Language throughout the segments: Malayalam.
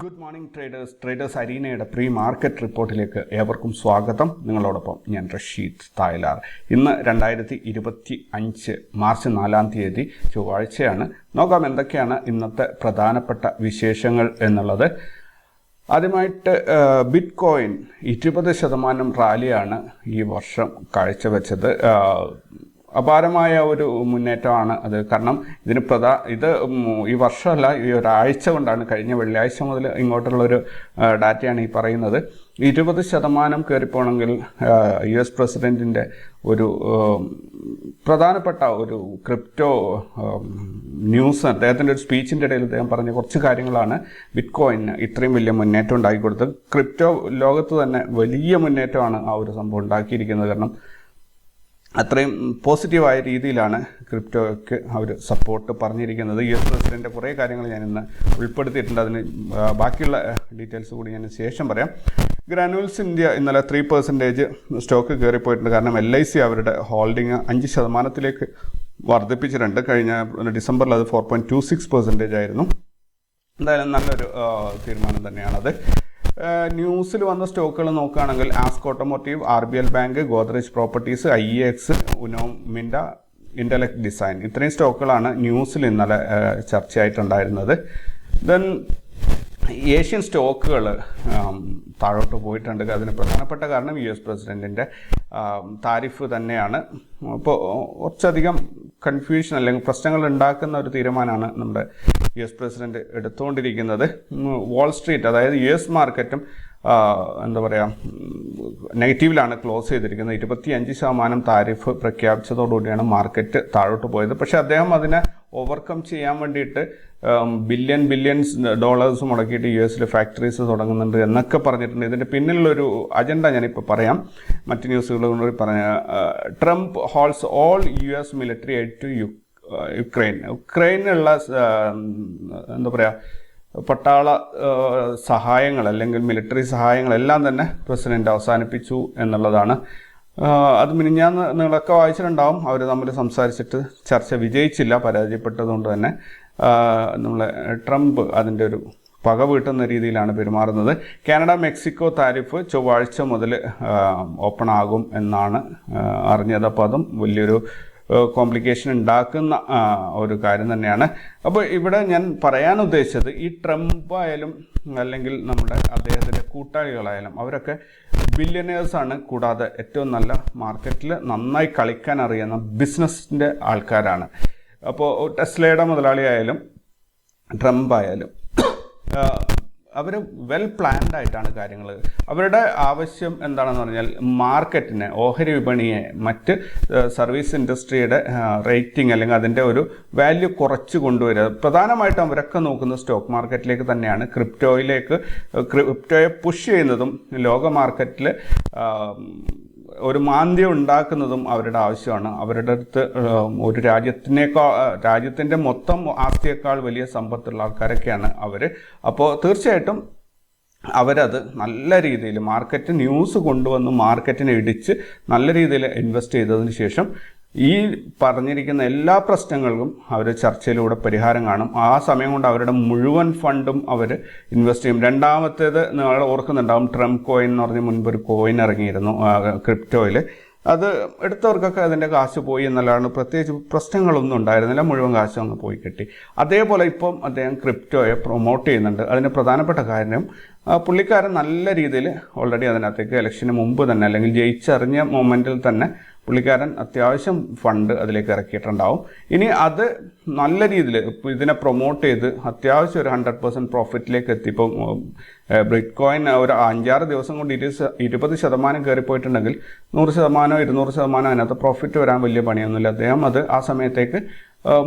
ഗുഡ് മോർണിംഗ് ട്രേഡേഴ്സ് അരീനയുടെ പ്രീ മാർക്കറ്റ് റിപ്പോർട്ടിലേക്ക് ഏവർക്കും സ്വാഗതം. നിങ്ങളോടൊപ്പം ഞാൻ റഷീദ് തായ്ലാർ. ഇന്ന് 2025 മാർച്ച് 4 ചൊവ്വാഴ്ചയാണ്. നോക്കാം എന്തൊക്കെയാണ് ഇന്നത്തെ പ്രധാനപ്പെട്ട വിശേഷങ്ങൾ എന്നുള്ളത്. ആദ്യമായിട്ട് ബിറ്റ് കോയിൻ 20% റാലിയാണ് ഈ വർഷം കാഴ്ചവെച്ചത്. അപാരമായ ഒരു മുന്നേറ്റമാണ് അത്. കാരണം ഇത് ഈ വർഷമല്ല, ഈ ഒരാഴ്ച കൊണ്ടാണ്, കഴിഞ്ഞ വെള്ളിയാഴ്ച മുതൽ ഇങ്ങോട്ടുള്ളൊരു ഡാറ്റയാണ് ഈ പറയുന്നത്. 20% കയറിപ്പോണെങ്കിൽ US പ്രസിഡൻറ്റിൻ്റെ ഒരു പ്രധാനപ്പെട്ട ഒരു ക്രിപ്റ്റോ ന്യൂസ്, അദ്ദേഹത്തിൻ്റെ ഒരു സ്പീച്ചിൻ്റെ ഇടയിൽ അദ്ദേഹം പറഞ്ഞ കുറച്ച് കാര്യങ്ങളാണ് ബിറ്റ് കോയിന് ഇത്രയും വലിയ മുന്നേറ്റം ഉണ്ടാക്കി കൊടുത്തത്. ക്രിപ്റ്റോ ലോകത്ത് തന്നെ വലിയ മുന്നേറ്റമാണ് ആ ഒരു സംഭവം ഉണ്ടാക്കിയിരിക്കുന്നത്. കാരണം അത്രയും പോസിറ്റീവായ രീതിയിലാണ് ക്രിപ്റ്റോയ്ക്ക് അവർ സപ്പോർട്ട് പറഞ്ഞിരിക്കുന്നത്. US പ്രസിഡൻ്റെ കുറേ കാര്യങ്ങൾ ഞാൻ ഇന്ന് ഉൾപ്പെടുത്തിയിട്ടുണ്ട്. അതിന് ബാക്കിയുള്ള ഡീറ്റെയിൽസ് കൂടി ഞാൻ ശേഷം പറയാം. ഗ്രാനുവൽസ് ഇന്ത്യ ഇന്നലെ 3% സ്റ്റോക്ക് കയറിപ്പോയിട്ടുണ്ട്. കാരണം LIC അവരുടെ ഹോൾഡിങ് 5% വർദ്ധിപ്പിച്ചിട്ടുണ്ട്. കഴിഞ്ഞ ഡിസംബറിൽ അത് 4.26% ആയിരുന്നു. എന്തായാലും നല്ലൊരു തീരുമാനം തന്നെയാണത്. ന്യൂസിൽ വന്ന സ്റ്റോക്കുകൾ നോക്കുകയാണെങ്കിൽ ask automotive, RBL bank, Godrej properties, IEX, Uno Minda, intellect design, ഇത്രയും സ്റ്റോക്കുകളാണ് ന്യൂസിൽ ഇന്നലെ ചർച്ചയായിട്ടുണ്ടായിരുന്നത്. ദെൻ ഏഷ്യൻ സ്റ്റോക്കുകൾ താഴോട്ട് പോയിട്ടുണ്ട്. അതിന് പ്രധാനപ്പെട്ട കാരണം US പ്രസിഡൻറ്റിൻ്റെ താരിഫ് തന്നെയാണ്. അപ്പോൾ കുറച്ചധികം കൺഫ്യൂഷൻ അല്ലെങ്കിൽ പ്രശ്നങ്ങൾ ഉണ്ടാക്കുന്ന ഒരു തീരുമാനമാണ് നമ്മുടെ US പ്രസിഡന്റ് എടുത്തുകൊണ്ടിരിക്കുന്നത്. വാൾ സ്ട്രീറ്റ്, അതായത് US മാർക്കറ്റും എന്താ പറയുക, നെഗറ്റീവിലാണ് ക്ലോസ് ചെയ്തിരിക്കുന്നത്. 25% താരിഫ് പ്രഖ്യാപിച്ചതോടുകൂടിയാണ് മാർക്കറ്റ് താഴോട്ട് പോയത്. പക്ഷേ അദ്ദേഹം അതിനെ ഓവർകം ചെയ്യാൻ വേണ്ടിയിട്ട് ബില്യൺസ് ഡോളേഴ്സ് മുടക്കിയിട്ട് US ഫാക്ടറീസ് തുടങ്ങുന്നുണ്ട് എന്നൊക്കെ പറഞ്ഞിട്ടുണ്ട്. ഇതിൻ്റെ പിന്നിലുള്ളൊരു അജണ്ട ഞാനിപ്പോൾ പറയാം. മറ്റ് ന്യൂസുകൾ കൊണ്ട് പറഞ്ഞ Trump halts all US military aid to യുക്രൈനുള്ള എന്താ പറയുക, പട്ടാള സഹായങ്ങൾ അല്ലെങ്കിൽ മിലിറ്ററി സഹായങ്ങളെല്ലാം തന്നെ പ്രസിഡന്റ് അവസാനിപ്പിച്ചു എന്നുള്ളതാണ്. അത് മിനിഞ്ഞാന്ന് നിങ്ങളൊക്കെ വായിച്ചിട്ടുണ്ടാവും. അവർ തമ്മിൽ സംസാരിച്ചിട്ട് ചർച്ച വിജയിച്ചില്ല, പരാജയപ്പെട്ടതുകൊണ്ട് തന്നെ നമ്മളെ ട്രംപ് അതിൻ്റെ ഒരു പക വീട്ടുന്ന രീതിയിലാണ് പെരുമാറുന്നത്. കാനഡ മെക്സിക്കോ താരിഫ് ചൊവ്വാഴ്ച മുതൽ ഓപ്പൺ ആകും എന്നാണ് അറിഞ്ഞത്. അപ്പോൾ അതും വലിയൊരു കോംപ്ലിക്കേഷൻ ഉണ്ടാക്കുന്ന ഒരു കാര്യം തന്നെയാണ്. അപ്പോൾ ഇവിടെ ഞാൻ പറയാൻ ഉദ്ദേശിച്ചത്, ഈ ട്രംപ് ആയാലും അല്ലെങ്കിൽ നമ്മുടെ അദ്ദേഹത്തിൻ്റെ കൂട്ടാളികളായാലും അവരൊക്കെ ബില്യനേഴ്സാണ്. കൂടാതെ ഏറ്റവും നല്ല മാർക്കറ്റിൽ നന്നായി കളിക്കാൻ അറിയുന്ന ബിസിനസ്സിൻ്റെ ആൾക്കാരാണ്. അപ്പോൾ ടെസ്ലയുടെ മുതലാളിയായാലും ട്രംപ് ആയാലും അവർ വെൽ പ്ലാൻഡ് ആയിട്ടാണ് കാര്യങ്ങൾ. അവരുടെ ആവശ്യം എന്താണെന്ന് പറഞ്ഞാൽ മാർക്കറ്റിനെ, ഓഹരി വിപണിയെ, മറ്റ് സർവീസ് ഇൻഡസ്ട്രിയുടെ റേറ്റിംഗ് അല്ലെങ്കിൽ അതിൻ്റെ ഒരു വാല്യൂ കുറച്ച് കൊണ്ടുവരിക. പ്രധാനമായിട്ടും അവരൊക്കെ നോക്കുന്നത് സ്റ്റോക്ക് മാർക്കറ്റിലേക്ക് തന്നെയാണ്. ക്രിപ്റ്റോയെ പുഷ് ചെയ്യുന്നതും ലോക മാർക്കറ്റിൽ ഒരു മാന്ദ്യം ഉണ്ടാക്കുന്നതും അവരുടെ ആവശ്യമാണ്. അവരുടെ അടുത്ത് ഒരു രാജ്യത്തിൻ്റെ മൊത്തം ആസ്തിയേക്കാൾ വലിയ സമ്പത്തുള്ള ആൾക്കാരൊക്കെയാണ് അവർ. അപ്പോൾ തീർച്ചയായിട്ടും അവരത് നല്ല രീതിയിൽ മാർക്കറ്റ് ന്യൂസ് കൊണ്ടുവന്ന് മാർക്കറ്റിനെ ഇടിച്ച് നല്ല രീതിയിൽ ഇൻവെസ്റ്റ് ചെയ്തതിന് ശേഷം ഈ പറഞ്ഞിരിക്കുന്ന എല്ലാ പ്രശ്നങ്ങൾക്കും അവർ ചർച്ചയിലൂടെ പരിഹാരം കാണും. ആ സമയം കൊണ്ട് അവരുടെ മുഴുവൻ ഫണ്ടും അവർ ഇൻവെസ്റ്റ് ചെയ്യും. രണ്ടാമത്തേത് നിങ്ങൾ ഓർക്കുന്നുണ്ടാവും, ട്രംപ് കോയിൻ എന്ന് പറഞ്ഞ് മുൻപൊരു കോയിൻ ഇറങ്ങിയിരുന്നു ക്രിപ്റ്റോയിൽ. അത് എടുത്തവർക്കൊക്കെ അതിൻ്റെ കാശ് പോയി എന്നല്ലാണ്ട് പ്രത്യേകിച്ച് പ്രശ്നങ്ങളൊന്നും ഉണ്ടായിരുന്നില്ല. മുഴുവൻ കാശും അങ്ങ് പോയി കിട്ടി. അതേപോലെ ഇപ്പം അദ്ദേഹം ക്രിപ്റ്റോയെ പ്രൊമോട്ട് ചെയ്യുന്നുണ്ട്. അതിന് പ്രധാനപ്പെട്ട കാര്യം പുള്ളിക്കാരൻ നല്ല രീതിയിൽ ഓൾറെഡി അതിനകത്തേക്ക് ഇലക്ഷന് മുമ്പ് തന്നെ അല്ലെങ്കിൽ ജയിച്ചറിഞ്ഞ മൊമെൻറ്റിൽ തന്നെ പുള്ളിക്കാരൻ അത്യാവശ്യം ഫണ്ട് അതിലേക്ക് ഇറക്കിയിട്ടുണ്ടാവും. ഇനി അത് നല്ല രീതിയിൽ ഇതിനെ പ്രൊമോട്ട് ചെയ്ത് അത്യാവശ്യം ഒരു 100% പ്രോഫിറ്റിലേക്ക് എത്തി. ഇപ്പോൾ ബിറ്റ് കോയിൻ ഒരു 5-6 ദിവസം കൊണ്ട് 20% കയറിപ്പോയിട്ടുണ്ടെങ്കിൽ 100%, 200% അതിനകത്ത് പ്രോഫിറ്റ് വരാൻ വലിയ പണിയൊന്നുമില്ല. അദ്ദേഹം അത് ആ സമയത്തേക്ക്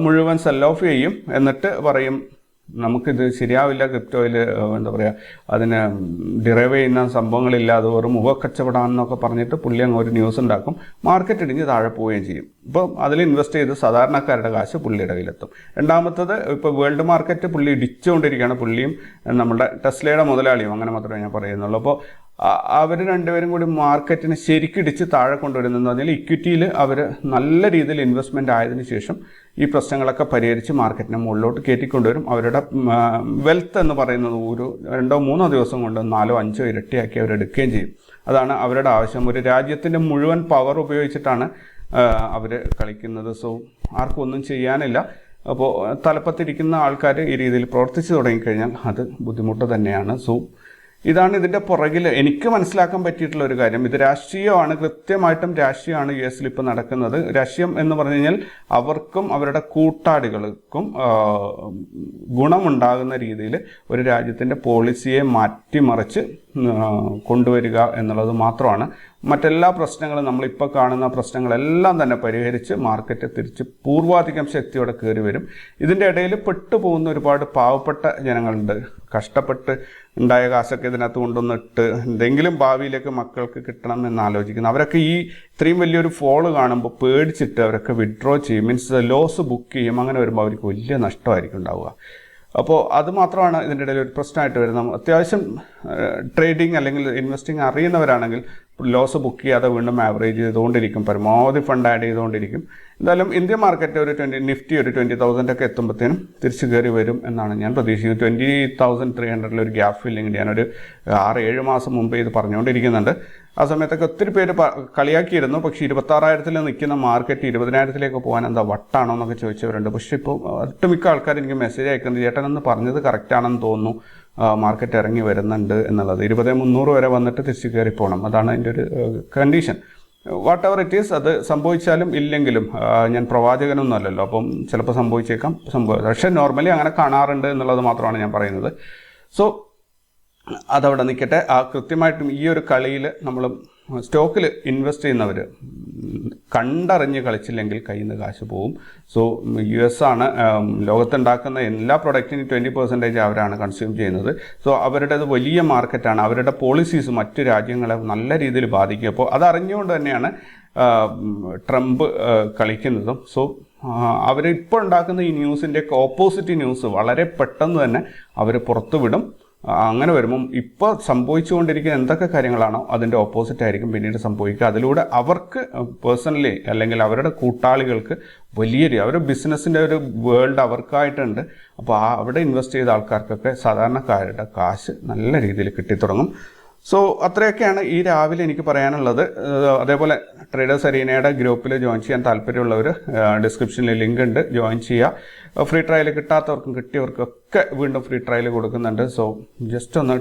മുഴുവൻ സെൽ ഓഫ് ചെയ്യും. എന്നിട്ട് പറയും നമുക്കിത് ശരിയാവില്ല, ക്രിപ്റ്റോയിൽ എന്താ പറയുക, അതിന് ഡിറൈവ് ചെയ്യുന്ന സംഭവങ്ങളില്ല, അത് വെറും മുഖക്കച്ചവടമാണെന്നൊക്കെ പറഞ്ഞിട്ട് പുള്ളി അങ്ങ് ഒരു ന്യൂസ് ഉണ്ടാക്കും. മാർക്കറ്റ് ഇടിഞ്ഞ് താഴെ പോവുകയും ചെയ്യും. ഇപ്പം അതിൽ ഇൻവെസ്റ്റ് ചെയ്ത് സാധാരണക്കാരുടെ കാശ് പുള്ളിയുടെ കയ്യിലെത്തും. രണ്ടാമത്തത്, ഇപ്പോൾ വേൾഡ് മാർക്കറ്റ് പുള്ളി ഇടിച്ചുകൊണ്ടിരിക്കുകയാണ്. പുള്ളിയും നമ്മുടെ ടെസ്ലയുടെ മുതലാളിയും, അങ്ങനെ മാത്രമേ ഞാൻ പറയുന്നുള്ളൂ. അപ്പോൾ അവർ രണ്ടുപേരും കൂടി മാർക്കറ്റിനെ ശരിക്കിടിച്ച് താഴെ കൊണ്ടുവരുന്നതെന്ന് പറഞ്ഞാൽ ഇക്വിറ്റിയിൽ അവർ നല്ല രീതിയിൽ ഇൻവെസ്റ്റ്മെൻ്റ് ആയതിനു ശേഷം ഈ പ്രശ്നങ്ങളൊക്കെ പരിഹരിച്ച് മാർക്കറ്റിനെ മുകളിലോട്ട് കയറ്റിക്കൊണ്ടുവരും. അവരുടെ വെൽത്ത് എന്ന് പറയുന്നത് ഒരു 2-3 ദിവസം കൊണ്ട് 4-5 ഇരട്ടിയാക്കി അവരെടുക്കുകയും ചെയ്യും. അതാണ് അവരുടെ ആവശ്യം. ഒരു രാജ്യത്തിൻ്റെ മുഴുവൻ പവർ ഉപയോഗിച്ചിട്ടാണ് അവർ കളിക്കുന്നത്. സോ ആർക്കും ഒന്നും ചെയ്യാനില്ല. അപ്പോൾ തലപ്പത്തിരിക്കുന്ന ആൾക്കാർ ഈ രീതിയിൽ പ്രവർത്തിച്ചു തുടങ്ങിക്കഴിഞ്ഞാൽ അത് ബുദ്ധിമുട്ട് തന്നെയാണ്. സോ ഇതാണ് ഇതിൻ്റെ പുറകിൽ എനിക്ക് മനസ്സിലാക്കാൻ പറ്റിയിട്ടുള്ള ഒരു കാര്യം. ഇത് രാഷ്ട്രീയമാണ്, കൃത്യമായിട്ടും രാഷ്ട്രീയമാണ് യു എസിൽ ഇപ്പോൾ നടക്കുന്നത്. രാഷ്ട്രീയം എന്ന് പറഞ്ഞു കഴിഞ്ഞാൽ അവർക്കും അവരുടെ കൂട്ടാളികൾക്കും ഗുണമുണ്ടാകുന്ന രീതിയിൽ ഒരു രാജ്യത്തിൻ്റെ പോളിസിയെ മാറ്റിമറിച്ച് കൊണ്ടുവരിക എന്നുള്ളത് മാത്രമാണ്. മറ്റെല്ലാ പ്രശ്നങ്ങളും നമ്മളിപ്പോൾ കാണുന്ന പ്രശ്നങ്ങളെല്ലാം തന്നെ പരിഹരിച്ച് മാർക്കറ്റ് തിരിച്ച് പൂർവാധികം ശക്തിയോടെ കയറി വരും. ഇതിൻ്റെ ഇടയിൽ പെട്ടുപോകുന്ന ഒരുപാട് പാവപ്പെട്ട ജനങ്ങളുണ്ട്. കഷ്ടപ്പെട്ട് ഉണ്ടായ കാശൊക്കെ ഇതിനകത്ത് കൊണ്ടുവന്നിട്ട് എന്തെങ്കിലും ഭാവിയിലേക്ക് മക്കൾക്ക് കിട്ടണം എന്ന് ആലോചിക്കുന്നു. അവരൊക്കെ ഈ ഇത്രയും വലിയൊരു ഫോള് കാണുമ്പോൾ പേടിച്ചിട്ട് അവരൊക്കെ വിഡ്രോ ചെയ്യും, മീൻസ് ലോസ് ബുക്ക് ചെയ്യും. അങ്ങനെ വരുമ്പോൾ അവർക്ക് വലിയ നഷ്ടമായിരിക്കും ഉണ്ടാവുക. അപ്പോൾ അത് മാത്രമാണ് ഇതിൻ്റെ ഇടയിൽ ഒരു പ്രശ്നമായിട്ട് വരുന്നത്. അത്യാവശ്യം ട്രേഡിങ് അല്ലെങ്കിൽ ഇൻവെസ്റ്റിംഗ് അറിയുന്നവരാണെങ്കിൽ ലോസ് ബുക്ക് ചെയ്യാതെ വീണ്ടും ആവറേജ് ചെയ്തുകൊണ്ടിരിക്കും, പരമാവധി ഫണ്ട് ആഡ് ചെയ്തുകൊണ്ടിരിക്കും. എന്തായാലും ഇന്ത്യൻ മാർക്കറ്റ് ഒരു നിഫ്റ്റി ഒരു 20,000 ഒക്കെ എത്തുമ്പോഴത്തേനും തിരിച്ചു കയറി വരും എന്നാണ് ഞാൻ പ്രതീക്ഷിക്കുന്നത്. 20,300 ഒരു ഗ്യാപ്പ് ഫില്ലിംഗ് ഞാനൊരു 6-7 മാസം മുമ്പ് ഇത് പറഞ്ഞുകൊണ്ടിരിക്കുന്നുണ്ട്. ആ സമയത്തൊക്കെ ഒത്തിരി പേര് കളിയാക്കിയിരുന്നു. പക്ഷേ 26,000 നിൽക്കുന്ന മാർക്കറ്റ് 20,000 പോകാൻ എന്താ വട്ടാണോ എന്നൊക്കെ ചോദിച്ചവരുണ്ട്. പക്ഷേ ഇപ്പോൾ ഒട്ടുമിക്ക ആൾക്കാർ എനിക്ക് മെസ്സേജ് അയക്കുന്നത് ചേട്ടനെന്ന് പറഞ്ഞത് കറക്റ്റാണെന്ന് തോന്നുന്നു, മാർക്കറ്റ് ഇറങ്ങി വരുന്നുണ്ട് എന്നുള്ളത്. 20,300 വരെ വന്നിട്ട് തിരിച്ച് കയറി പോകണം, അതാണ് അതിൻ്റെ ഒരു condition. What ever it is, അത് സംഭവിച്ചാലും ഇല്ലെങ്കിലും ഞാൻ പ്രവാചകനൊന്നും അല്ലല്ലോ, അപ്പം ചിലപ്പോൾ സംഭവിച്ചേക്കാം, പക്ഷേ നോർമലി അങ്ങനെ കാണാറുണ്ട് എന്നുള്ളത് മാത്രമാണ് ഞാൻ പറയുന്നത്. സോ അതവിടെ നിൽക്കട്ടെ. കൃത്യമായിട്ടും ഈ ഒരു കളിയിൽ നമ്മൾ സ്റ്റോക്കിൽ ഇൻവെസ്റ്റ് ചെയ്യുന്നവർ കണ്ടറിഞ്ഞ് കളിച്ചില്ലെങ്കിൽ കയ്യിൽ നിന്ന് കാശ് പോവും. സോ US ആണ് ലോകത്തുണ്ടാക്കുന്ന എല്ലാ പ്രൊഡക്റ്റിനും 20% അവരാണ് കൺസ്യൂം ചെയ്യുന്നത്. സോ അവരുടേത് വലിയ മാർക്കറ്റാണ്. അവരുടെ പോളിസീസ് മറ്റു രാജ്യങ്ങളെ നല്ല രീതിയിൽ ബാധിക്കും. അപ്പോൾ അതറിഞ്ഞുകൊണ്ട് തന്നെയാണ് ട്രംപ് കളിക്കുന്നതും. സോ അവരിപ്പോൾ ഉണ്ടാക്കുന്ന ഈ ന്യൂസിൻ്റെയൊക്കെ ഓപ്പോസിറ്റ് ന്യൂസ് വളരെ പെട്ടെന്ന് തന്നെ അവർ പുറത്തുവിടും. അങ്ങനെ വരുമ്പം ഇപ്പോൾ സംഭവിച്ചുകൊണ്ടിരിക്കുന്ന എന്തൊക്കെ കാര്യങ്ങളാണോ അതിൻ്റെ ഓപ്പോസിറ്റ് ആയിരിക്കും പിന്നീട് സംഭവിക്കുക. അതിലൂടെ അവർക്ക് പേഴ്സണലി അല്ലെങ്കിൽ അവരുടെ കൂട്ടാളികൾക്ക് വലിയൊരു അവരുടെ ബിസിനസ്സിൻ്റെ ഒരു വേൾഡ് അവർക്കായിട്ടുണ്ട്. അപ്പോൾ അവിടെ ഇൻവെസ്റ്റ് ചെയ്ത ആൾക്കാർക്കൊക്കെ സാധാരണക്കാരുടെ കാശ് നല്ല രീതിയിൽ കിട്ടിത്തുടങ്ങും. സോ അത്രയൊക്കെയാണ് ഈ രാവിലെ എനിക്ക് പറയാനുള്ളത്. അതേപോലെ ട്രേഡേഴ്സ് അരീനയുടെ ഗ്രൂപ്പിൽ ജോയിൻ ചെയ്യാൻ താല്പര്യമുള്ളവർ ഡിസ്ക്രിപ്ഷനിൽ ലിങ്ക് ഉണ്ട്, ജോയിൻ ചെയ്യുക. ഫ്രീ ട്രയൽ കിട്ടാത്തവർക്കും കിട്ടിയവർക്കൊക്കെ വീണ്ടും ഫ്രീ ട്രയൽ കൊടുക്കുന്നുണ്ട്. സോ ജസ്റ്റ് ഒന്ന്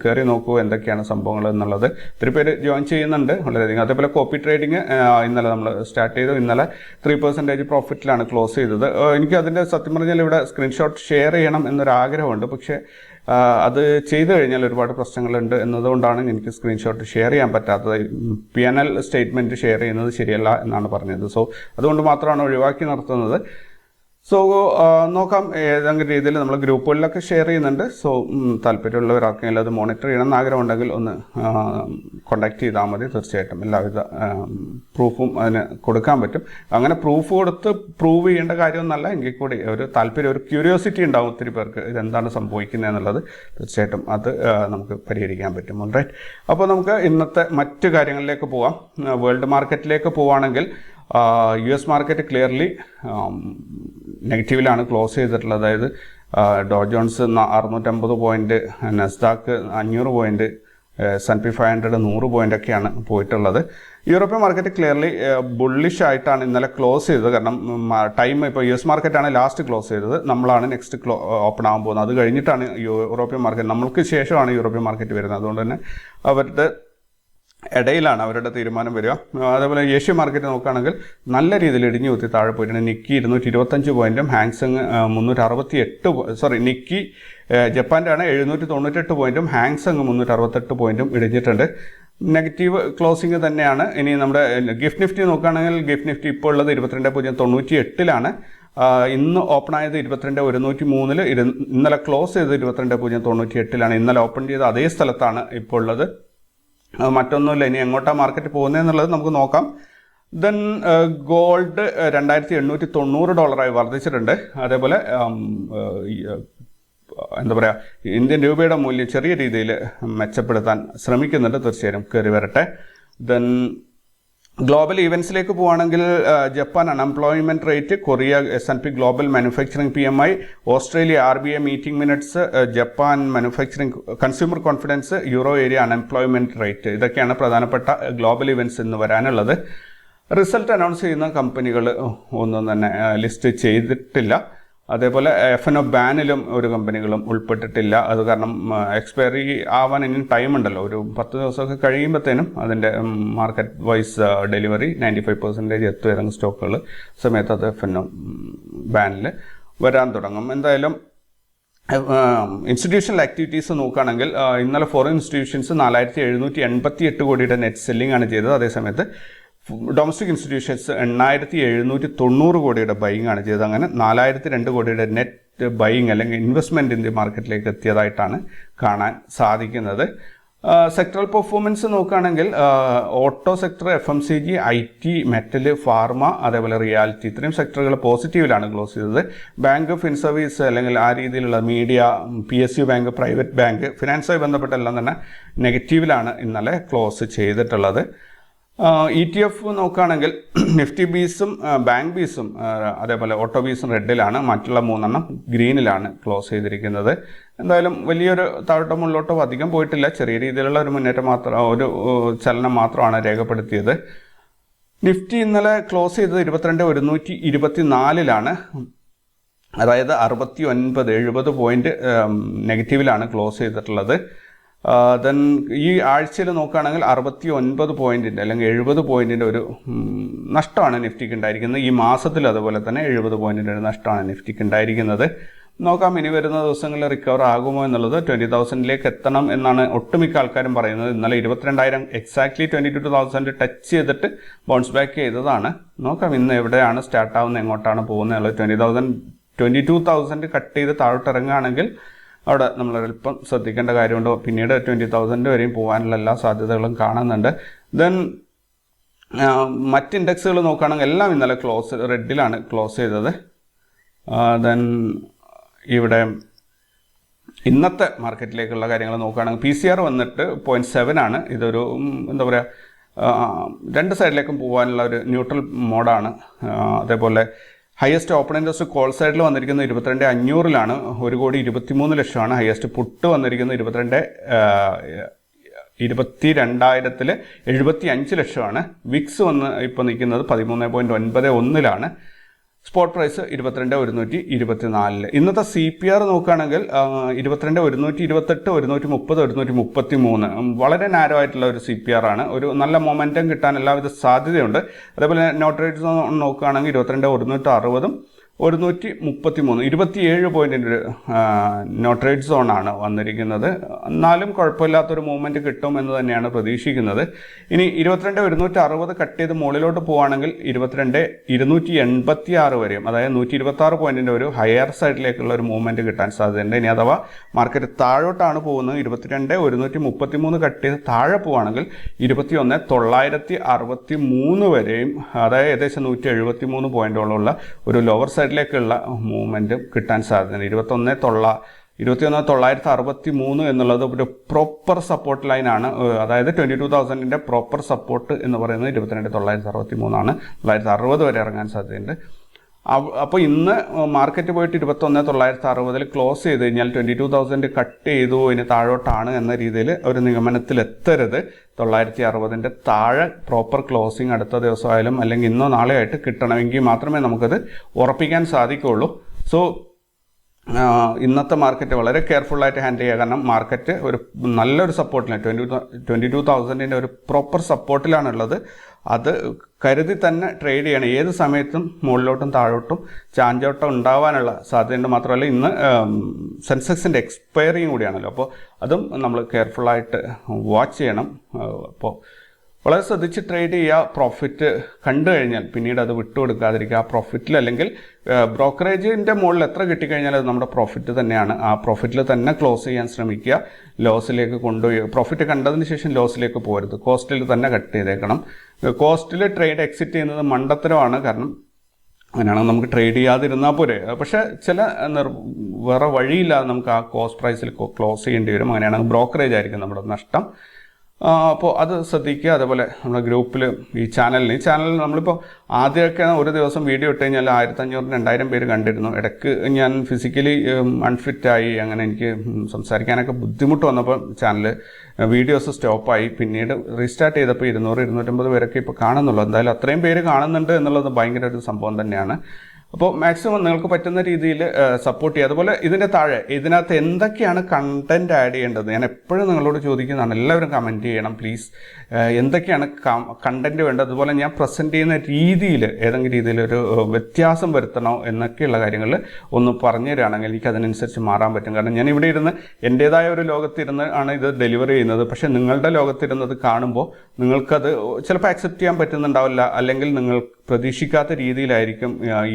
കയറി നോക്കൂ എന്തൊക്കെയാണ് സംഭവങ്ങൾ എന്നുള്ളത്. ഒത്തിരി പേര് ജോയിൻ ചെയ്യുന്നുണ്ട് വളരെയധികം. അതേപോലെ കോപ്പി ട്രേഡിങ് ഇന്നലെ നമ്മൾ സ്റ്റാർട്ട് ചെയ്തു. ഇന്നലെ 3% പ്രോഫിറ്റിലാണ് ക്ലോസ് ചെയ്തത്. എനിക്ക് അതിൻ്റെ സത്യം പറഞ്ഞാൽ ഇവിടെ സ്ക്രീൻഷോട്ട് ഷെയർ ചെയ്യണം എന്നൊരാഗ്രഹമുണ്ട്. പക്ഷേ അത് ചെയ്തു കഴിഞ്ഞാൽ ഒരുപാട് പ്രശ്നങ്ങളുണ്ട് എന്നതുകൊണ്ടാണ് എനിക്ക് സ്ക്രീൻഷോട്ട് ഷെയർ ചെയ്യാൻ പറ്റാത്തത്. P&L സ്റ്റേറ്റ്മെൻറ്റ് ഷെയർ ചെയ്യുന്നത് ശരിയല്ല എന്നാണ് പറഞ്ഞത്. സോ അതുകൊണ്ട് മാത്രമാണ് ഒഴിവാക്കി നിർത്തുന്നത്. സോ നോക്കാം, ഏതെങ്കിലും രീതിയിൽ നമ്മൾ ഗ്രൂപ്പുകളിലൊക്കെ ഷെയർ ചെയ്യുന്നുണ്ട്. സോ താല്പര്യമുള്ളവർ ആർക്കെങ്കിലും അത് മോണിറ്റർ ചെയ്യണം എന്ന് ആഗ്രഹമുണ്ടെങ്കിൽ ഒന്ന് കോണ്ടാക്ട് ചെയ്താൽ മതി. തീർച്ചയായിട്ടും എല്ലാവിധ പ്രൂഫും അതിന് കൊടുക്കാൻ പറ്റും. അങ്ങനെ പ്രൂഫ് കൊടുത്ത് പ്രൂവ് ചെയ്യേണ്ട കാര്യമൊന്നുമല്ല, എങ്കിൽ കൂടി ഒരു താല്പര്യം, ഒരു ക്യൂരിയോസിറ്റി ഉണ്ടാവും ഒത്തിരി പേർക്ക് ഇതെന്താണ് സംഭവിക്കുന്നത് എന്നുള്ളത്. തീർച്ചയായിട്ടും അത് നമുക്ക് പരിഹരിക്കാൻ പറ്റും. ഓൾറൈറ്റ്, അപ്പോൾ നമുക്ക് ഇന്നത്തെ മറ്റു കാര്യങ്ങളിലേക്ക് പോവാം. വേൾഡ് മാർക്കറ്റിലേക്ക് പോവുകയാണെങ്കിൽ US മാർക്കറ്റ് ക്ലിയർലി നെഗറ്റീവിലാണ് ക്ലോസ് ചെയ്തിട്ടുള്ളത്. അതായത് Dow Jones 650 point, Nasdaq 500 point, S&P 500 100 പോയിൻ്റൊക്കെയാണ് പോയിട്ടുള്ളത്. യൂറോപ്യൻ മാർക്കറ്റ് ക്ലിയർലി ബുള്ളിഷ് ആയിട്ടാണ് ഇന്നലെ ക്ലോസ് ചെയ്തത്. കാരണം ടൈം ഇപ്പോൾ US മാർക്കറ്റാണ് ലാസ്റ്റ് ക്ലോസ് ചെയ്തത്, നമ്മളാണ് നെക്സ്റ്റ് ഓപ്പൺ ആകാൻ പോകുന്നത്. അത് കഴിഞ്ഞിട്ടാണ് യൂറോപ്യൻ മാർക്കറ്റ്, നമ്മൾക്ക് ശേഷമാണ് യൂറോപ്യൻ മാർക്കറ്റ് വരുന്നത്. അതുകൊണ്ട് തന്നെ അവരുടെ ഇടയിലാണ് അവരുടെ തീരുമാനം വരിക. അതേപോലെ ഏഷ്യൻ മാർക്കറ്റ് നോക്കുകയാണെങ്കിൽ നല്ല രീതിയിൽ ഇടിഞ്ഞു കുത്തി താഴെ പോയിട്ടുണ്ട്. നിക്കി 225 പോയിൻറ്റും ഹാങ്സങ് 368 നിക്കി ജപ്പാൻ്റെ ആണ് 798 പോയിൻറ്റും ഹാങ്സങ് 368 പോയിൻറ്റും ഇടിഞ്ഞിട്ടുണ്ട്. നെഗറ്റീവ് ക്ലോസിങ് തന്നെയാണ്. ഇനി നമ്മുടെ ഗിഫ്റ്റ് നിഫ്റ്റി നോക്കുകയാണെങ്കിൽ ഗിഫ്റ്റ് നിഫ്റ്റി ഇപ്പോൾ ഉള്ളത് 22,098 ഇന്ന് ഓപ്പൺ ആയത് 22,103. ഇന്നലെ ക്ലോസ് ചെയ്തത് 22,098. ഇന്നലെ ഓപ്പൺ ചെയ്ത അതേ സ്ഥലത്താണ് ഇപ്പോൾ ഉള്ളത്. മറ്റൊന്നുമില്ല. ഇനി എങ്ങോട്ടാണ് മാർക്കറ്റ് പോകുന്നതെന്നുള്ളത് നമുക്ക് നോക്കാം. ദെൻ ഗോൾഡ് $2,890 വർദ്ധിച്ചിട്ടുണ്ട്. അതേപോലെ എന്താ പറയുക ഇന്ത്യൻ രൂപയുടെ മൂല്യം ചെറിയ രീതിയിൽ മെച്ചപ്പെടുത്താൻ ശ്രമിക്കുന്നുണ്ട്. തീർച്ചയായും കയറി വരട്ടെ. ദെൻ ഗ്ലോബൽ ഈവൻസിലേക്ക് പോവുകയാണെങ്കിൽ Japan unemployment rate, Korea S&P global manufacturing PMI, Australia RBI meeting minutes, Japan manufacturing consumer confidence, euro area unemployment rate, ഇതൊക്കെയാണ് പ്രധാനപ്പെട്ട ഗ്ലോബൽ ഇവൻറ്റ്സ് ഇന്ന് വരാനുള്ളത്. റിസൾട്ട് അനൗൺസ് ചെയ്യുന്ന കമ്പനികൾ ഒന്നും തന്നെ ലിസ്റ്റ് ചെയ്തിട്ടില്ല. അതേപോലെ F&O ബാനിലും ഒരു കമ്പനികളും ഉൾപ്പെട്ടിട്ടില്ല. അത് കാരണം എക്സ്പയറി ആവാൻ ഇനി ടൈം ഉണ്ടല്ലോ, ഒരു 10 ദിവസമൊക്കെ കഴിയുമ്പോഴത്തേനും അതിൻ്റെ മാർക്കറ്റ് വൈസ് ഡെലിവറി 95% എത്തും ഏതെങ്കിലും സ്റ്റോക്കുകൾ സമയത്ത് അത് F&O ബാനിൽ വരാൻ തുടങ്ങും. എന്തായാലും ഇൻസ്റ്റിറ്റ്യൂഷണൽ ആക്ടിവിറ്റീസ് നോക്കുകയാണെങ്കിൽ ഇന്നലെ ഫോറിൻ ഇൻസ്റ്റിറ്റ്യൂഷൻസ് 4788 കോടിയുടെ നെറ്റ് സെല്ലിംഗ് ആണ് ചെയ്തത്. അതേസമയത്ത് ഡൊമസ്റ്റിക് ഇൻസ്റ്റിറ്റ്യൂഷൻസ് 8790 കോടിയുടെ ബൈയിങ് ആണ് ചെയ്തത്. അങ്ങനെ 4002 കോടിയുടെ നെറ്റ് ബൈയിങ് അല്ലെങ്കിൽ ഇൻവെസ്റ്റ്മെൻറ്റ് ഇന്ത്യ മാർക്കറ്റിലേക്ക് എത്തിയതായിട്ടാണ് കാണാൻ സാധിക്കുന്നത്. സെക്ടറൽ പെർഫോമൻസ് നോക്കുകയാണെങ്കിൽ auto sector, FMCG, IT, metal, pharma, അതേപോലെ റിയാലിറ്റി, ഇത്രയും സെക്ടറുകൾ പോസിറ്റീവിലാണ് ക്ലോസ് ചെയ്തത്. ബാങ്ക്, ഫിൻസർവീസ് അല്ലെങ്കിൽ ആ രീതിയിലുള്ള media, PSU bank, private bank, ഫിനാൻസുമായി ബന്ധപ്പെട്ട എല്ലാം തന്നെ നെഗറ്റീവിലാണ് ഇന്നലെ ക്ലോസ് ചെയ്തിട്ടുള്ളത്. ETF നോക്കുകയാണെങ്കിൽ നിഫ്റ്റി ബീസും ബാങ്ക് ബീസും അതേപോലെ ഓട്ടോ ബീസും റെഡിലാണ്, മറ്റുള്ള 3 ഗ്രീനിലാണ് ക്ലോസ് ചെയ്തിരിക്കുന്നത്. എന്തായാലും വലിയൊരു താഴോട്ടോ മുകളിലോട്ടോ അധികം പോയിട്ടില്ല, ചെറിയ രീതിയിലുള്ള ഒരു മുന്നേറ്റം മാത്രം, ഒരു ചലനം മാത്രമാണ് രേഖപ്പെടുത്തിയത്. നിഫ്റ്റി ഇന്നലെ ക്ലോസ് ചെയ്തത് 22,124 അതായത് 69-70 പോയിന്റ് നെഗറ്റീവിലാണ് ക്ലോസ് ചെയ്തിട്ടുള്ളത്. ദെൻ ഈ ആഴ്ചയിൽ നോക്കുകയാണെങ്കിൽ 69 പോയിൻറ്റിൻ്റെ അല്ലെങ്കിൽ 70 പോയിൻറ്റിൻ്റെ ഒരു നഷ്ടമാണ് നിഫ്റ്റിക്ക് ഉണ്ടായിരിക്കുന്നത്. ഈ മാസത്തിൽ അതുപോലെ തന്നെ 70 പോയിൻറ്റിൻ്റെ ഒരു നഷ്ടമാണ് നിഫ്റ്റിക്ക് ഉണ്ടായിരിക്കുന്നത്. നോക്കാം ഇനി വരുന്ന ദിവസങ്ങളിൽ റിക്കവർ ആകുമോ എന്നുള്ളത്. 20,000 എത്തണം എന്നാണ് ഒട്ടുമിക്ക ആൾക്കാരും പറയുന്നത്. ഇന്നലെ 22,000 എക്സാക്ട്ലി 22,000 ടച്ച് ചെയ്തിട്ട് ബൗൺസ് ബാക്ക് ചെയ്തതാണ്. നോക്കാം ഇന്ന് എവിടെയാണ് സ്റ്റാർട്ട് ആവുന്നത്, എങ്ങോട്ടാണ് പോകുന്നത് എന്നുള്ളത്. 22,000 കട്ട് ചെയ്ത് താഴോട്ട് ഇറങ്ങുകയാണെങ്കിൽ അവിടെ നമ്മളൊരൽപ്പം ശ്രദ്ധിക്കേണ്ട കാര്യമുണ്ട്. പിന്നീട് 20,000 വരെയും പോകാനുള്ള എല്ലാ സാധ്യതകളും കാണുന്നുണ്ട്. ദെൻ മറ്റ് ഇൻഡെക്സുകൾ നോക്കുകയാണെങ്കിൽ എല്ലാം ഇന്നലെ റെഡിലാണ് ക്ലോസ് ചെയ്തത്. ദെൻ ഇവിടെ ഇന്നത്തെ മാർക്കറ്റിലേക്കുള്ള കാര്യങ്ങൾ നോക്കുകയാണെങ്കിൽ PCR വന്നിട്ട് 0.7 ഇതൊരു എന്താ പറയുക, രണ്ട് സൈഡിലേക്കും പോകാനുള്ള ഒരു ന്യൂട്രൽ മോഡാണ്. അതേപോലെ ഹയസ്റ്റ് ഓപ്പൺ ഇൻട്രസ്റ്റ് കോൾ സൈഡിൽ വന്നിരിക്കുന്നത് 22,500 1,23,00,000. ഹയസ്റ്റ് പുട്ട് വന്നിരിക്കുന്നത് 22,000 75 ലക്ഷമാണ്. വിക്സ് ഇപ്പോൾ നിൽക്കുന്നത് 13.91 സ്പോട്ട് പ്രൈസ് 22,124. ഇന്നത്തെ CPR നോക്കുകയാണെങ്കിൽ 22,128, 130, 133. വളരെ നാരോ ആയിട്ടുള്ള ഒരു CPR ആണ്. ഒരു നല്ല മൊമെൻറ്റം കിട്ടാൻ എല്ലാവിധ സാധ്യതയുണ്ട്. അതേപോലെ നോട്ട് റേറ്റ്സ് നോക്കുകയാണെങ്കിൽ 22,160, 133, 27 പോയിൻറ്റിൻ്റെ ഒരു നോട്ട് റേറ്റ് സോണാണ് വന്നിരിക്കുന്നത്. എന്നാലും കുഴപ്പമില്ലാത്തൊരു മൂവ്മെൻറ്റ് കിട്ടും എന്ന് തന്നെയാണ് പ്രതീക്ഷിക്കുന്നത്. ഇനി 22,160 കട്ട് ചെയ്ത് മുകളിലോട്ട് പോവുകയാണെങ്കിൽ 22,286 വരെയും, അതായത് 126 പോയിൻറ്റിൻ്റെ ഒരു ഹയർ സൈഡിലേക്കുള്ള ഒരു മൂവ്മെൻറ്റ് കിട്ടാൻ സാധ്യതയുണ്ട്. ഇനി അഥവാ മാർക്കറ്റ് താഴോട്ടാണ് പോകുന്നത്, 22,133 കട്ട് ചെയ്ത് താഴെ പോവുകയാണെങ്കിൽ 21,963 വരെയും, അതായത് ഏകദേശം 173 പോയിൻറ്റോളമുള്ള ഒരു ലോവർ സൈഡിലേക്കുള്ള മൂവ്മെൻറ്റ് കിട്ടാൻ സാധ്യതയുണ്ട്. 21,963 എന്നുള്ളത് ഒരു പ്രോപ്പർ സപ്പോർട്ട് ലൈനാണ്. അതായത് 22,000 പ്രോപ്പർ സപ്പോർട്ട് എന്ന് പറയുന്നത് 22,963. 960 വരെ ഇറങ്ങാൻ സാധ്യതയുണ്ട്. അപ്പോൾ ഇന്ന് മാർക്കറ്റ് പോയിട്ട് 21,960 ക്ലോസ് ചെയ്ത് കഴിഞ്ഞാൽ 22,000 കട്ട് ചെയ്തു, ഇനി താഴോട്ടാണ് എന്ന രീതിയിൽ ഒരു നിഗമനത്തിലെത്തരുത്. 960 താഴെ പ്രോപ്പർ ക്ലോസിങ് അടുത്ത ദിവസമായാലും അല്ലെങ്കിൽ ഇന്നോ നാളെയോ ആയിട്ട് കിട്ടണമെങ്കിൽ മാത്രമേ നമുക്കത് ഉറപ്പിക്കാൻ സാധിക്കുകയുള്ളൂ. സോ ഇന്നത്തെ മാർക്കറ്റ് വളരെ കെയർഫുള്ളായിട്ട് ഹാൻഡിൽ ചെയ്യുക. കാരണം മാർക്കറ്റ് ഒരു നല്ലൊരു സപ്പോർട്ടിലാണ്, 22,000 ഒരു പ്രോപ്പർ സപ്പോർട്ടിലാണുള്ളത്. അത് കരുതി തന്നെ ട്രേഡ് ചെയ്യണം. ഏത് സമയത്തും മുകളിലോട്ടും താഴോട്ടും ചാഞ്ചോട്ടം ഉണ്ടാവാനുള്ള സാധ്യതയുണ്ട്. മാത്രമല്ല ഇന്ന് സെൻസെക്സിൻ്റെ എക്സ്പയറിയും കൂടിയാണല്ലോ, അപ്പോൾ അതും നമ്മൾ കെയർഫുള്ളായിട്ട് വാച്ച് ചെയ്യണം. അപ്പോൾ വളരെ ശ്രദ്ധിച്ച് ട്രേഡ് ചെയ്യുക. പ്രോഫിറ്റ് കണ്ടു കഴിഞ്ഞാൽ പിന്നീട് അത് വിട്ടുകൊടുക്കാതിരിക്കുക. ആ പ്രോഫിറ്റിൽ അല്ലെങ്കിൽ ബ്രോക്കറേജിൻ്റെ മുകളിൽ എത്ര കിട്ടിക്കഴിഞ്ഞാൽ അത് നമ്മുടെ പ്രോഫിറ്റ് തന്നെയാണ്. ആ പ്രോഫിറ്റിൽ തന്നെ ക്ലോസ് ചെയ്യാൻ ശ്രമിക്കുക. ലോസിലേക്ക് കൊണ്ടുപോയി പ്രോഫിറ്റ് കണ്ടതിന് ശേഷം ലോസിലേക്ക് പോകരുത്. കോസ്റ്റിൽ തന്നെ കട്ട് ചെയ്തേക്കണം. കോസ്റ്റിൽ ട്രേഡ് എക്സിറ്റ് ചെയ്യുന്നത് മണ്ടത്തരമാണ്. കാരണം അങ്ങനെയാണെങ്കിൽ നമുക്ക് ട്രേഡ് ചെയ്യാതിരുന്നാൽ പോരെ. പക്ഷേ വേറെ വഴിയില്ലാതെ നമുക്ക് ആ കോസ്റ്റ് പ്രൈസിൽ ക്ലോസ് ചെയ്യേണ്ടി വരും. അങ്ങനെയാണെങ്കിൽ ബ്രോക്കറേജ് ആയിരിക്കും നമ്മുടെ നഷ്ടം. അപ്പോൾ അത് ശ്രദ്ധിക്കുക. അതേപോലെ നമ്മുടെ ഗ്രൂപ്പിൽ ഈ ചാനലിൽ നമ്മളിപ്പോൾ ആദ്യമൊക്കെ ഒരു ദിവസം വീഡിയോ ഇട്ട് കഴിഞ്ഞാൽ 1500-2000 പേര് കണ്ടിരുന്നു. ഇടയ്ക്ക് ഞാൻ ഫിസിക്കലി അൺഫിറ്റായി, അങ്ങനെ എനിക്ക് സംസാരിക്കാനൊക്കെ ബുദ്ധിമുട്ട് വന്നപ്പോൾ ചാനൽ വീഡിയോസ് സ്റ്റോപ്പായി. പിന്നീട് റീസ്റ്റാർട്ട് ചെയ്തപ്പോൾ 200-250 പേരൊക്കെ ഇപ്പോൾ കാണുന്നുള്ളൂ. എന്തായാലും അത്രയും പേര് കാണുന്നുണ്ട് എന്നുള്ളത് ഭയങ്കര ഒരു സംഭവം തന്നെയാണ്. അപ്പോൾ മാക്സിമം നിങ്ങൾക്ക് പറ്റുന്ന രീതിയിൽ സപ്പോർട്ട് ചെയ്യുക. അതുപോലെ ഇതിൻ്റെ താഴെ ഇതിനകത്ത് എന്തൊക്കെയാണ് കണ്ടൻറ്റ് ആഡ് ചെയ്യേണ്ടത് ഞാൻ എപ്പോഴും നിങ്ങളോട് ചോദിക്കുന്നതാണ്. എല്ലാവരും കമൻറ്റ് ചെയ്യണം പ്ലീസ്. എന്തൊക്കെയാണ് കണ്ടൻറ്റ് വേണ്ടത്, അതുപോലെ ഞാൻ പ്രസൻറ്റ് ചെയ്യുന്ന രീതിയിൽ ഏതെങ്കിലും രീതിയിലൊരു വ്യത്യാസം വരുത്തണോ എന്നൊക്കെയുള്ള കാര്യങ്ങൾ ഒന്ന് പറഞ്ഞു തരികയാണെങ്കിൽ എനിക്ക് അതിനനുസരിച്ച് മാറാൻ പറ്റും. കാരണം ഞാൻ ഇവിടെ ഇരുന്ന് എൻ്റേതായ ഒരു ലോകത്തിരുന്ന് ആണ് ഇത് ഡെലിവറി ചെയ്യുന്നത്. പക്ഷേ നിങ്ങളുടെ ലോകത്തിരുന്നത് കാണുമ്പോൾ നിങ്ങൾക്കത് ചിലപ്പോൾ അക്സെപ്റ്റ് ചെയ്യാൻ പറ്റുന്നുണ്ടാവില്ല, അല്ലെങ്കിൽ നിങ്ങൾ പ്രതീക്ഷിക്കാത്ത രീതിയിലായിരിക്കും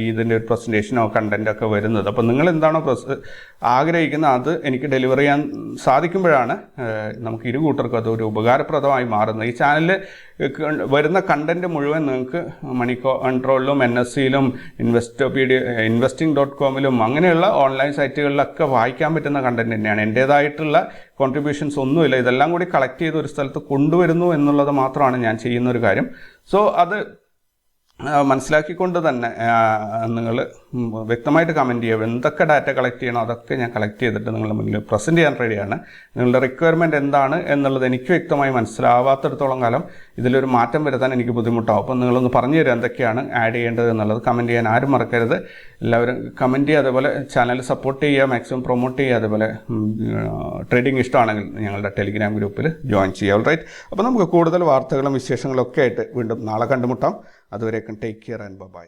ഇതിൻ്റെ ഒരു പ്രസൻറ്റേഷനോ കണ്ടൻറ്റൊക്കെ വരുന്നത്. അപ്പോൾ നിങ്ങൾ എന്താണോ ആഗ്രഹിക്കുന്നത് അത് എനിക്ക് ഡെലിവർ ചെയ്യാൻ സാധിക്കുമ്പോഴാണ് നമുക്ക് ഇരു കൂട്ടർക്കും അതൊരു ഉപകാരപ്രദമായി മാറുന്നത്. ഈ ചാനലിൽ വരുന്ന കണ്ടൻറ്റ് മുഴുവൻ നിങ്ങൾക്ക് മണി കൺട്രോളിലും NSEയിലും investing.com അങ്ങനെയുള്ള ഓൺലൈൻ സൈറ്റുകളിലൊക്കെ വായിക്കാൻ പറ്റുന്ന കണ്ടൻറ്റ് തന്നെയാണ്. എൻ്റേതായിട്ടുള്ള കോൺട്രിബ്യൂഷൻസ് ഒന്നുമില്ല. ഇതെല്ലാം കൂടി കളക്ട് ചെയ്ത് ഒരു സ്ഥലത്ത് കൊണ്ടുവരുന്നു എന്നുള്ളത് മാത്രമാണ് ഞാൻ ചെയ്യുന്നൊരു കാര്യം. സോ അത് മനസ്സിലാക്കിക്കൊണ്ട് തന്നെ നിങ്ങൾ വ്യക്തമായിട്ട് കമൻറ്റ് ചെയ്യുക. എന്തൊക്കെ ഡാറ്റ കളക്ട് ചെയ്യണോ അതൊക്കെ ഞാൻ കളക്ട് ചെയ്തിട്ട് നിങ്ങളുടെ മുന്നിൽ പ്രസൻറ്റ് ചെയ്യാൻ റെഡിയാണ്. നിങ്ങളുടെ റിക്വയർമെൻറ്റ് എന്താണ് എന്നുള്ളത് എനിക്ക് വ്യക്തമായി മനസ്സിലാവാത്തിടത്തോളം കാലം ഇതിലൊരു മാറ്റം വരുത്താൻ എനിക്ക് ബുദ്ധിമുട്ടാവും. അപ്പം നിങ്ങളൊന്ന് പറഞ്ഞു തരിക എന്തൊക്കെയാണ് ആഡ് ചെയ്യേണ്ടത് എന്നുള്ളത്. കമൻറ്റ് ചെയ്യാൻ ആരും മറക്കരുത്. എല്ലാവരും കമൻറ്റ് ചെയ്യുക. അതേപോലെ ചാനൽ സപ്പോർട്ട് ചെയ്യുക, മാക്സിമം പ്രൊമോട്ട് ചെയ്യുക. അതേപോലെ ട്രേഡിംഗ് ഇഷ്ടമാണെങ്കിൽ ഞങ്ങളുടെ ടെലിഗ്രാം ഗ്രൂപ്പിൽ ജോയിൻ ചെയ്യുക. ഓൾറൈറ്റ്. അപ്പോൾ നമുക്ക് കൂടുതൽ വാർത്തകളും വിശേഷങ്ങളും ഒക്കെ ആയിട്ട് വീണ്ടും നാളെ കണ്ടുമുട്ടാം. അതുവരേക്കും ടേക്ക് കെയർ ആൻഡ് ബൈ.